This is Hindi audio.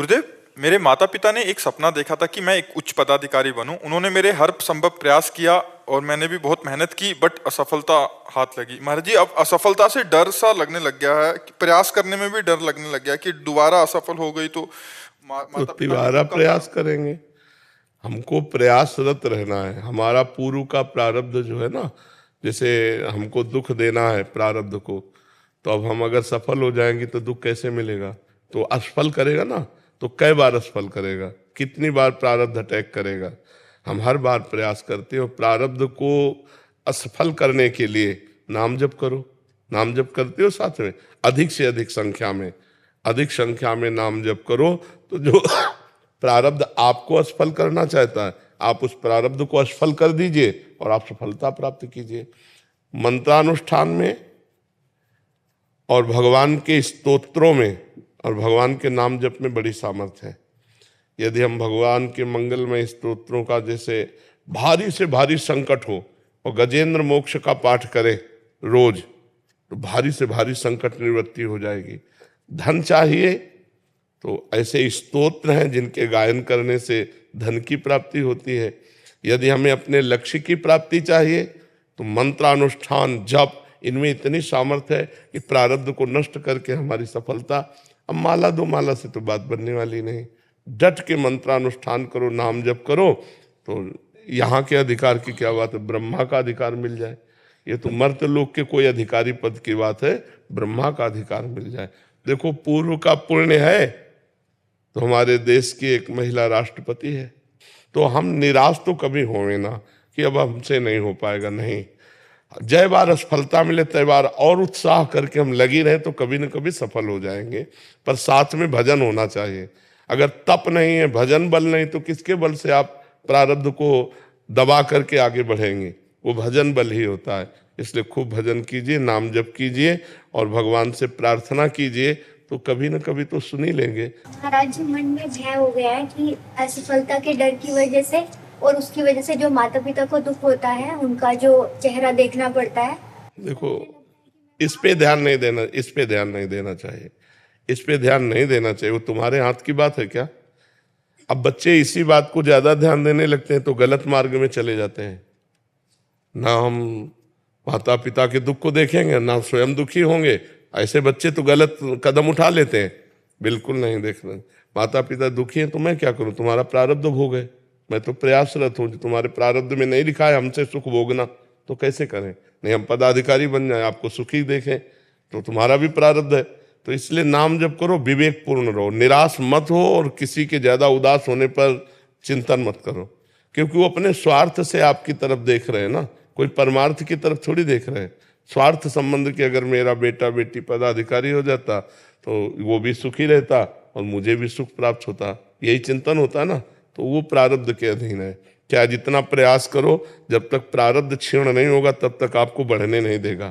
गुरुदेव, मेरे माता पिता ने एक सपना देखा था कि मैं एक उच्च पदाधिकारी बनूं। उन्होंने मेरे हर संभव प्रयास किया और मैंने भी बहुत मेहनत की, बट असफलता हाथ लगी। महाराज जी, अब असफलता से डर सा लगने लग गया है कि प्रयास करने में भी डर लगने लग गया कि दोबारा असफल हो गई तो तो माता पिता के तिबारा दुख का प्रयास करेंगे। हमको प्रयासरत रहना है। हमारा पूर्व का प्रारब्ध जो है ना, जैसे हमको दुख देना है प्रारब्ध को, तो अब हम अगर सफल हो जाएंगे तो दुख कैसे मिलेगा? तो असफल करेगा ना, तो कई बार असफल करेगा, कितनी बार प्रारब्ध अटैक करेगा। हम हर बार प्रयास करते हो प्रारब्ध को असफल करने के लिए नाम जप करो। नाम जप करते हो साथ में, अधिक से अधिक संख्या में नाम जप करो। तो जो प्रारब्ध आपको असफल करना चाहता है, आप उस प्रारब्ध को असफल कर दीजिए और आप सफलता प्राप्त कीजिए। मंत्रानुष्ठान में और भगवान के स्तोत्रों में और भगवान के नाम जप में बड़ी सामर्थ्य है। यदि हम भगवान के मंगलमय स्तोत्रों का, जैसे भारी से भारी संकट हो और गजेंद्र मोक्ष का पाठ करें रोज, तो भारी से भारी संकट निवृत्ति हो जाएगी। धन चाहिए तो ऐसे स्तोत्र हैं जिनके गायन करने से धन की प्राप्ति होती है। यदि हमें अपने लक्ष्य की प्राप्ति चाहिए तो मंत्रानुष्ठान, जप, इनमें इतनी सामर्थ्य है कि प्रारब्ध को नष्ट करके हमारी सफलता। अब माला दो माला से तो बात बनने वाली नहीं। डट के मंत्रानुष्ठान करो, नाम जप करो, तो यहाँ के अधिकार की क्या बात है, ब्रह्मा का अधिकार मिल जाए। ये तो मर्त लोक के कोई अधिकारी पद की बात है, ब्रह्मा का अधिकार मिल जाए। देखो, पूर्व का पुण्य है तो हमारे देश की एक महिला राष्ट्रपति है। तो हम निराश तो कभी होंगे ना कि अब हमसे नहीं हो पाएगा, नहीं। जय बार असफलता मिले तय बार और उत्साह करके हम लगी रहे तो कभी न कभी सफल हो जाएंगे। पर साथ में भजन होना चाहिए। अगर तप नहीं है, भजन बल नहीं, तो किसके बल से आप प्रारब्ध को दबा करके आगे बढ़ेंगे? वो भजन बल ही होता है। इसलिए खूब भजन कीजिए, नाम जप कीजिए और भगवान से प्रार्थना कीजिए, तो कभी न कभी तो सुन ही लेंगे। महाराज जी, मन में भय हो गया है कि असफलता के डर की वजह से और उसकी वजह से जो माता पिता को दुख होता है, उनका जो चेहरा देखना पड़ता है। देखो, इस पे ध्यान नहीं देना, इस पे ध्यान नहीं देना चाहिए, इस पे ध्यान नहीं देना चाहिए। वो तुम्हारे हाथ की बात है क्या? अब बच्चे इसी बात को ज्यादा ध्यान देने लगते हैं तो गलत मार्ग में चले जाते हैं। ना हम माता पिता के दुख को देखेंगे, ना स्वयं दुखी होंगे। ऐसे बच्चे तो गलत कदम उठा लेते हैं। बिल्कुल नहीं देखना। माता पिता दुखी हैं तो मैं क्या करूं? तुम्हारा प्रारब्ध भोग है। मैं तो प्रयासरत हूं। तुम्हारे प्रारब्ध में नहीं लिखा है हमसे सुख भोगना, तो कैसे करें? नहीं, हम पदाधिकारी बन जाए, आपको सुखी देखें, तो तुम्हारा भी प्रारब्ध है। तो इसलिए नाम जप करो, विवेक पूर्ण रहो, निराश मत हो और किसी के ज्यादा उदास होने पर चिंतन मत करो, क्योंकि वो अपने स्वार्थ से आपकी तरफ देख रहे हैं ना, कोई परमार्थ की तरफ थोड़ी देख रहे हैं। स्वार्थ संबंध की अगर मेरा बेटा बेटी पदाधिकारी हो जाता तो वो भी सुखी रहता और मुझे भी सुख प्राप्त होता, यही चिंतन होता ना। तो वो प्रारब्ध के अधीन है। क्या जितना प्रयास करो, जब तक प्रारब्ध क्षीण नहीं होगा तब तक आपको बढ़ने नहीं देगा।